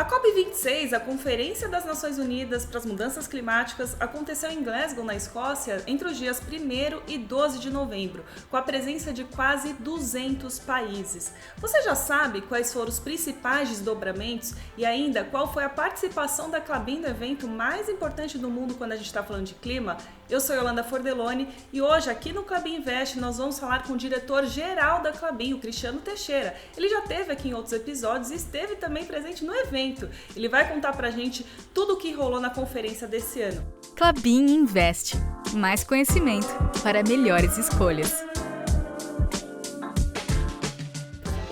A COP26, a Conferência das Nações Unidas para as Mudanças Climáticas, aconteceu em Glasgow, na Escócia, entre os dias 1º e 12 de novembro, com a presença de quase 200 países. Você já sabe quais foram os principais desdobramentos e ainda qual foi a participação da Klabin no evento mais importante do mundo quando a gente está falando de clima? Eu sou Yolanda Fordeloni e hoje aqui no Klabin Invest nós vamos falar com o diretor-geral da Klabin, o Cristiano Teixeira. Ele já esteve aqui em outros episódios e esteve também presente no evento. Ele vai contar pra gente tudo o que rolou na conferência desse ano. Klabin Invest. Mais conhecimento para melhores escolhas.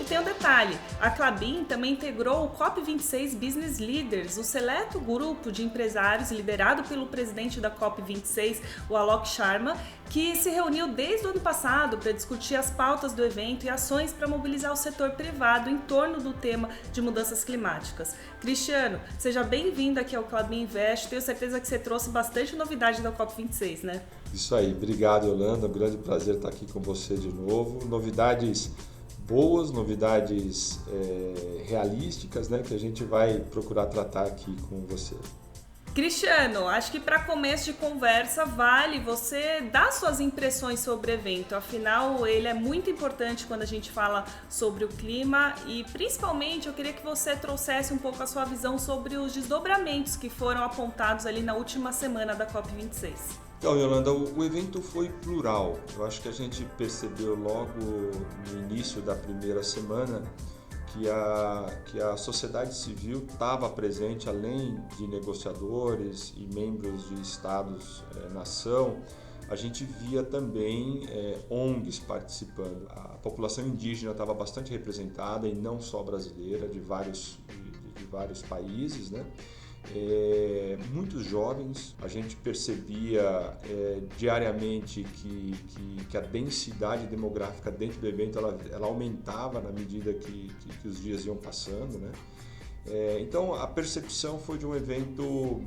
E tem um detalhe, a Klabin também integrou o COP26 Business Leaders, o seleto grupo de empresários liderado pelo presidente da COP26, o Alok Sharma, que se reuniu desde o ano passado para discutir as pautas do evento e ações para mobilizar o setor privado em torno do tema de mudanças climáticas. Cristiano, seja bem-vindo aqui ao Klabin Invest, tenho certeza que você trouxe bastante novidade da COP26, né? Isso aí, obrigado Yolanda, um grande prazer estar aqui com você de novo. Novidades boas, novidades realísticas, né, que a gente vai procurar tratar aqui com você. Cristiano, acho que para começo de conversa vale você dar suas impressões sobre o evento, afinal ele é muito importante quando a gente fala sobre o clima e principalmente eu queria que você trouxesse um pouco a sua visão sobre os desdobramentos que foram apontados ali na última semana da COP26. Então, Yolanda, o evento foi plural. Eu acho que a gente percebeu logo no início da primeira semana que a sociedade civil estava presente, além de negociadores e membros de estados-nação, a gente via também ONGs participando. A população indígena estava bastante representada, e não só brasileira, de vários países, né? Muitos jovens, a gente percebia diariamente que a densidade demográfica dentro do evento ela aumentava na medida que os dias iam passando, né? Então a percepção foi de um evento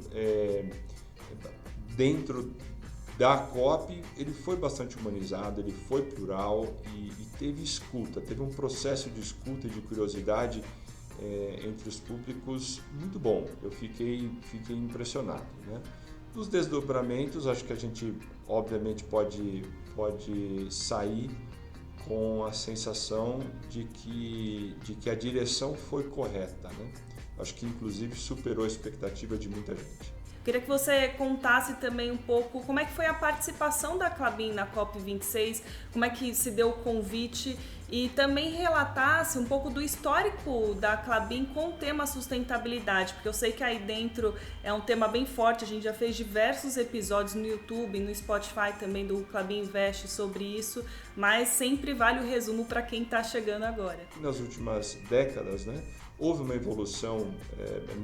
dentro da COP, ele foi bastante humanizado, ele foi plural e teve escuta, teve um processo de escuta e de curiosidade entre os públicos muito bom. Eu fiquei impressionado, né? Dos desdobramentos, acho que a gente obviamente pode sair com a sensação de que a direção foi correta, né? Acho que inclusive superou a expectativa de muita gente. Queria que você contasse também um pouco como é que foi a participação da Klabin na COP26, como é que se deu o convite e também relatasse um pouco do histórico da Klabin com o tema sustentabilidade, porque eu sei que aí dentro é um tema bem forte, a gente já fez diversos episódios no YouTube, no Spotify também do Klabin Invest sobre isso, mas sempre vale o resumo para quem está chegando agora. Nas últimas décadas, né, houve uma evolução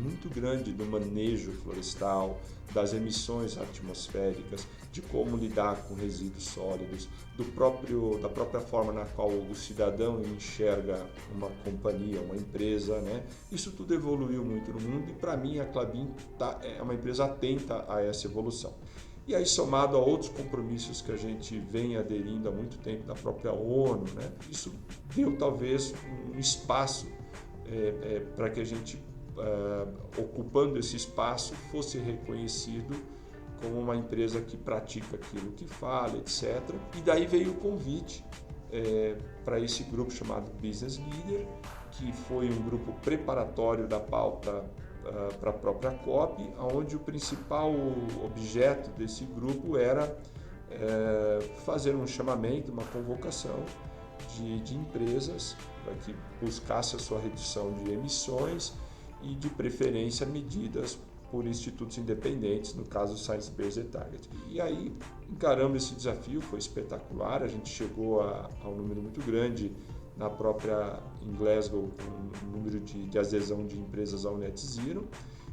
muito grande do manejo florestal, das emissões atmosféricas, de como lidar com resíduos sólidos, da própria forma na qual o cidadão enxerga uma companhia, uma empresa, né? Isso tudo evoluiu muito no mundo e para mim a Klabin é uma empresa atenta a essa evolução. E aí, somado a outros compromissos que a gente vem aderindo há muito tempo da própria ONU, né? Isso deu talvez um espaço para que a gente, ocupando esse espaço, fosse reconhecido como uma empresa que pratica aquilo que fala, etc. E daí veio o convite para esse grupo chamado Business Leader, que foi um grupo preparatório da pauta para a própria COP, onde o principal objeto desse grupo era fazer um chamamento, uma convocação de empresas para que buscasse a sua redução de emissões e, de preferência, medidas por institutos independentes, no caso o Science Based Target. E aí encaramos esse desafio, foi espetacular, a gente chegou a um número muito grande na própria em Glasgow, um número de adesão de empresas ao Net Zero,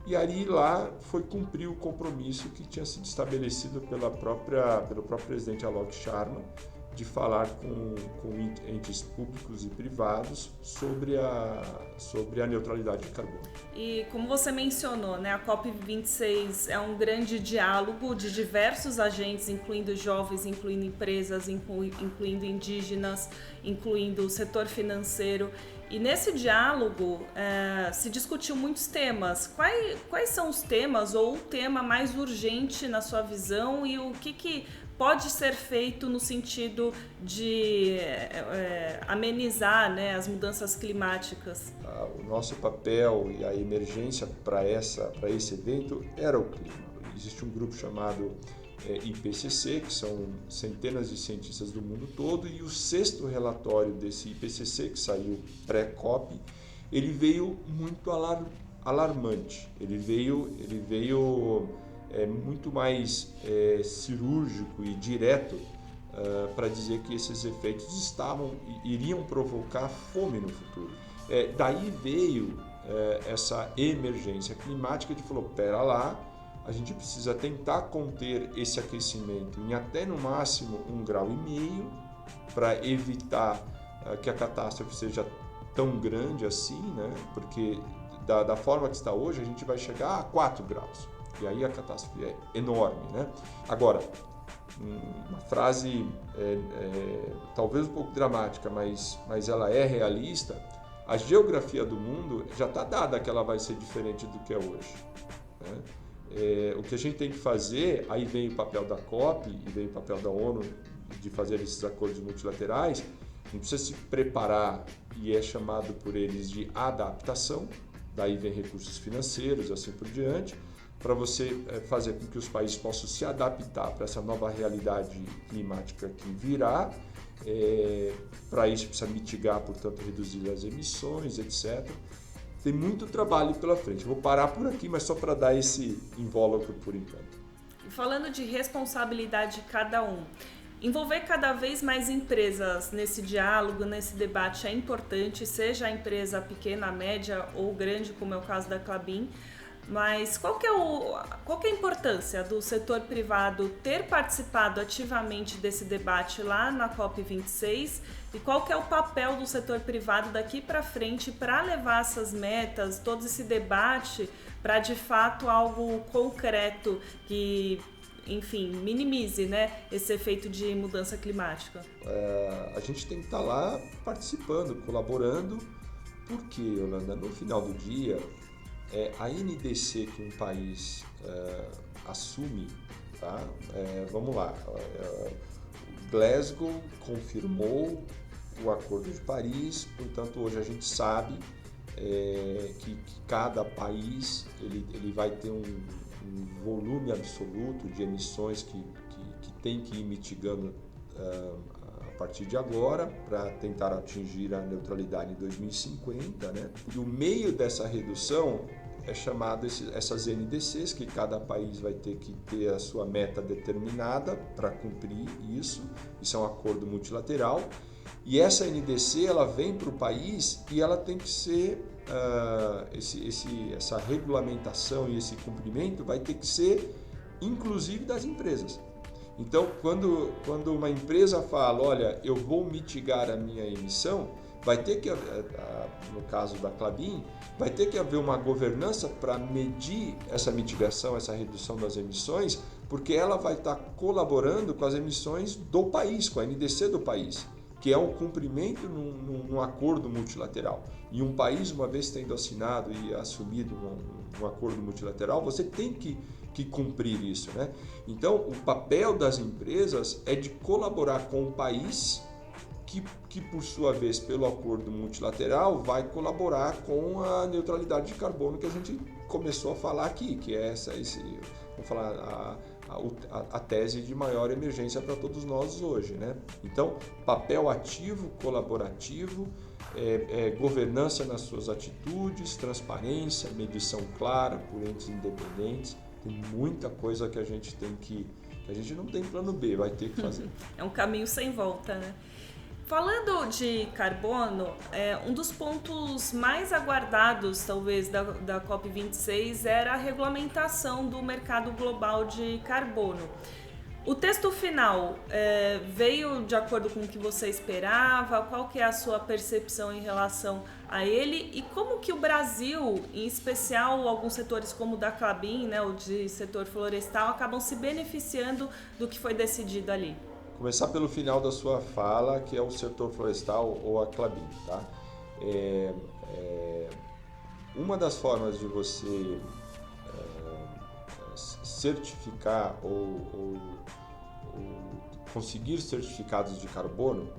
e aí lá foi cumprir o compromisso que tinha sido estabelecido pelo próprio presidente Alok Sharma, de falar com entes públicos e privados sobre a neutralidade de carbono. E como você mencionou, né, a COP26 é um grande diálogo de diversos agentes, incluindo jovens, incluindo empresas, incluindo indígenas, incluindo o setor financeiro. E nesse diálogo se discutiu muitos temas. Quais são os temas ou o tema mais urgente na sua visão e o que pode ser feito no sentido de amenizar, né, as mudanças climáticas? O nosso papel e a emergência para esse evento era o clima. Existe um grupo chamado IPCC, que são centenas de cientistas do mundo todo, e o sexto relatório desse IPCC, que saiu pré-COP, ele veio muito alarmante. Ele veio muito mais cirúrgico e direto para dizer que esses efeitos iriam provocar fome no futuro. Daí veio essa emergência climática que falou, pera lá, a gente precisa tentar conter esse aquecimento em até no máximo 1,5 graus para evitar que a catástrofe seja tão grande assim, né? Porque da forma que está hoje a gente vai chegar a 4 graus e aí a catástrofe é enorme, né? Agora, uma frase talvez um pouco dramática, mas ela é realista. A geografia do mundo já está dada que ela vai ser diferente do que é hoje, né? O que a gente tem que fazer, aí vem o papel da COP e vem o papel da ONU de fazer esses acordos multilaterais, a gente precisa se preparar e é chamado por eles de adaptação, daí vem recursos financeiros e assim por diante, para você fazer com que os países possam se adaptar para essa nova realidade climática que virá. Para isso precisa mitigar, portanto, reduzir as emissões, etc. Tem muito trabalho pela frente. Vou parar por aqui, mas só para dar esse invólucro por enquanto. Falando de responsabilidade de cada um, envolver cada vez mais empresas nesse diálogo, nesse debate é importante, seja a empresa pequena, média ou grande, como é o caso da Klabin. Mas qual que é a importância do setor privado ter participado ativamente desse debate lá na COP26 e qual que é o papel do setor privado daqui para frente para levar essas metas, todo esse debate para de fato algo concreto que, enfim, minimize, né, esse efeito de mudança climática? A gente tem que estar lá participando, colaborando, porque, Yolanda, no final do dia, a NDC que um país assume, tá? Vamos lá, Glasgow confirmou o Acordo de Paris, portanto hoje a gente sabe que cada país ele vai ter um volume absoluto de emissões que tem que ir mitigando a partir de agora para tentar atingir a neutralidade em 2050, né? E o meio dessa redução é chamado essas NDCs, que cada país vai ter que ter a sua meta determinada para cumprir isso. Isso é um acordo multilateral. E essa NDC ela vem para o país e ela tem que ser, essa regulamentação e esse cumprimento vai ter que ser inclusive das empresas. Então, quando uma empresa fala, olha, eu vou mitigar a minha emissão, vai ter que, no caso da Klabin, vai ter que haver uma governança para medir essa mitigação, essa redução das emissões, porque ela vai estar colaborando com as emissões do país, com a NDC do país, que é um cumprimento num acordo multilateral. E um país, uma vez tendo assinado e assumido um acordo multilateral, você tem que cumprir isso, né? Então, o papel das empresas é de colaborar com o país que por sua vez, pelo acordo multilateral, vai colaborar com a neutralidade de carbono que a gente começou a falar aqui, que é vamos falar, a tese de maior emergência para todos nós hoje, né? Então, papel ativo, colaborativo, governança nas suas atitudes, transparência, medição clara por entes independentes. Tem muita coisa que a gente não tem plano B, vai ter que fazer. É um caminho sem volta, né? Falando de carbono, um dos pontos mais aguardados, talvez, da COP26 era a regulamentação do mercado global de carbono. O texto final veio de acordo com o que você esperava? Qual que é a sua percepção em relação a ele? E como que o Brasil, em especial alguns setores como o da Klabin, né, o de setor florestal, acabam se beneficiando do que foi decidido ali? Começar pelo final da sua fala, que é o setor florestal ou a Klabin, tá? Uma das formas de você certificar ou conseguir certificados de carbono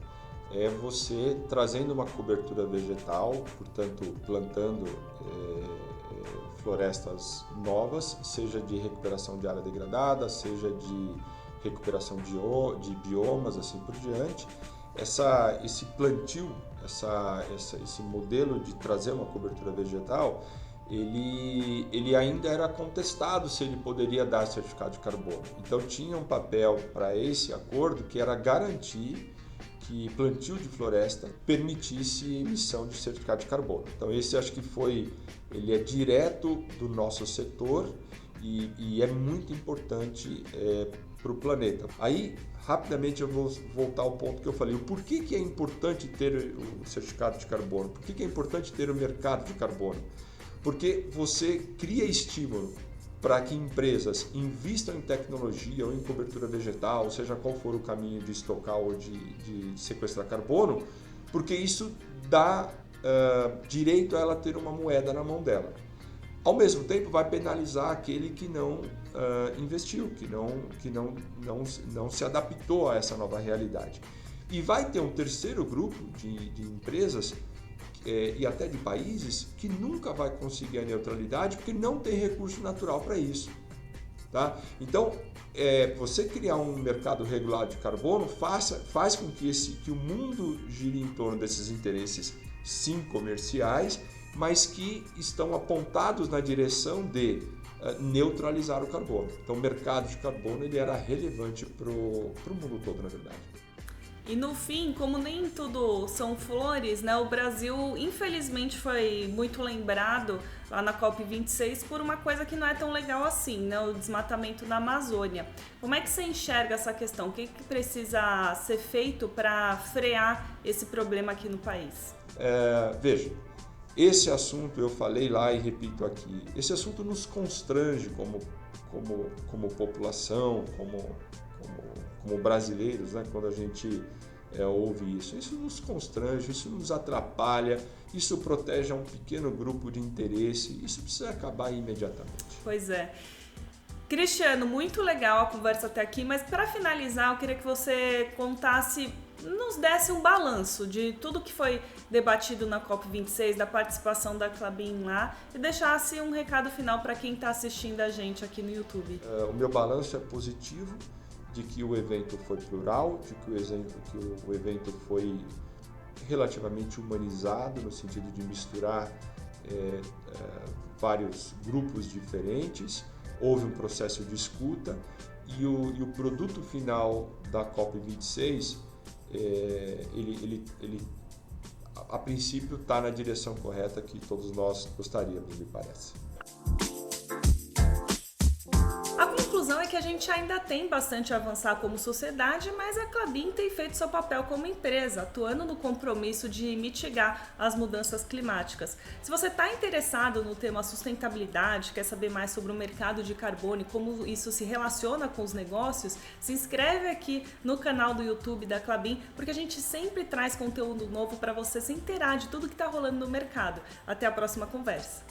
é você trazendo uma cobertura vegetal, portanto plantando florestas novas, seja de recuperação de área degradada, seja de recuperação de biomas, assim por diante. Esse plantio, esse modelo de trazer uma cobertura vegetal, ele ainda era contestado se ele poderia dar certificado de carbono. Então tinha um papel para esse acordo que era garantir que plantio de floresta permitisse emissão de certificado de carbono. Então esse acho que ele é direto do nosso setor e é muito importante para o planeta. Aí, rapidamente eu vou voltar ao ponto que eu falei. O porquê que é importante ter o certificado de carbono? Por que é importante ter o mercado de carbono? Porque você cria estímulo para que empresas invistam em tecnologia ou em cobertura vegetal, seja qual for o caminho de estocar ou de sequestrar carbono, porque isso dá direito a ela ter uma moeda na mão dela. Ao mesmo tempo, vai penalizar aquele que não investiu, que não se adaptou a essa nova realidade. E vai ter um terceiro grupo de empresas e até de países que nunca vai conseguir a neutralidade porque não tem recurso natural para isso. Tá? Então, você criar um mercado regulado de carbono faz com que o mundo gire em torno desses interesses, sim, comerciais, mas que estão apontados na direção de neutralizar o carbono. Então, o mercado de carbono ele era relevante para o mundo todo, na verdade. E no fim, como nem tudo são flores, né, o Brasil infelizmente foi muito lembrado lá na COP26 por uma coisa que não é tão legal assim, né, o desmatamento na Amazônia. Como é que você enxerga essa questão? O que precisa ser feito para frear esse problema aqui no país? Veja, esse assunto eu falei lá e repito aqui, esse assunto nos constrange como população, como brasileiros, né? Quando a gente ouve isso. Isso nos constrange, isso nos atrapalha, isso protege a um pequeno grupo de interesse, isso precisa acabar imediatamente. Pois é. Cristiano, muito legal a conversa até aqui, mas para finalizar eu queria que você nos desse um balanço de tudo que foi debatido na COP26, da participação da Klabin lá, e deixasse um recado final para quem está assistindo a gente aqui no YouTube. O meu balanço é positivo, de que o evento foi plural, de que o evento foi relativamente humanizado, no sentido de misturar vários grupos diferentes, houve um processo de escuta e o produto final da COP26, ele a princípio está na direção correta que todos nós gostaríamos, me parece. A conclusão é que a gente ainda tem bastante a avançar como sociedade, mas a Klabin tem feito seu papel como empresa, atuando no compromisso de mitigar as mudanças climáticas. Se você está interessado no tema sustentabilidade, quer saber mais sobre o mercado de carbono e como isso se relaciona com os negócios, se inscreve aqui no canal do YouTube da Klabin, porque a gente sempre traz conteúdo novo para você se inteirar de tudo que está rolando no mercado. Até a próxima conversa.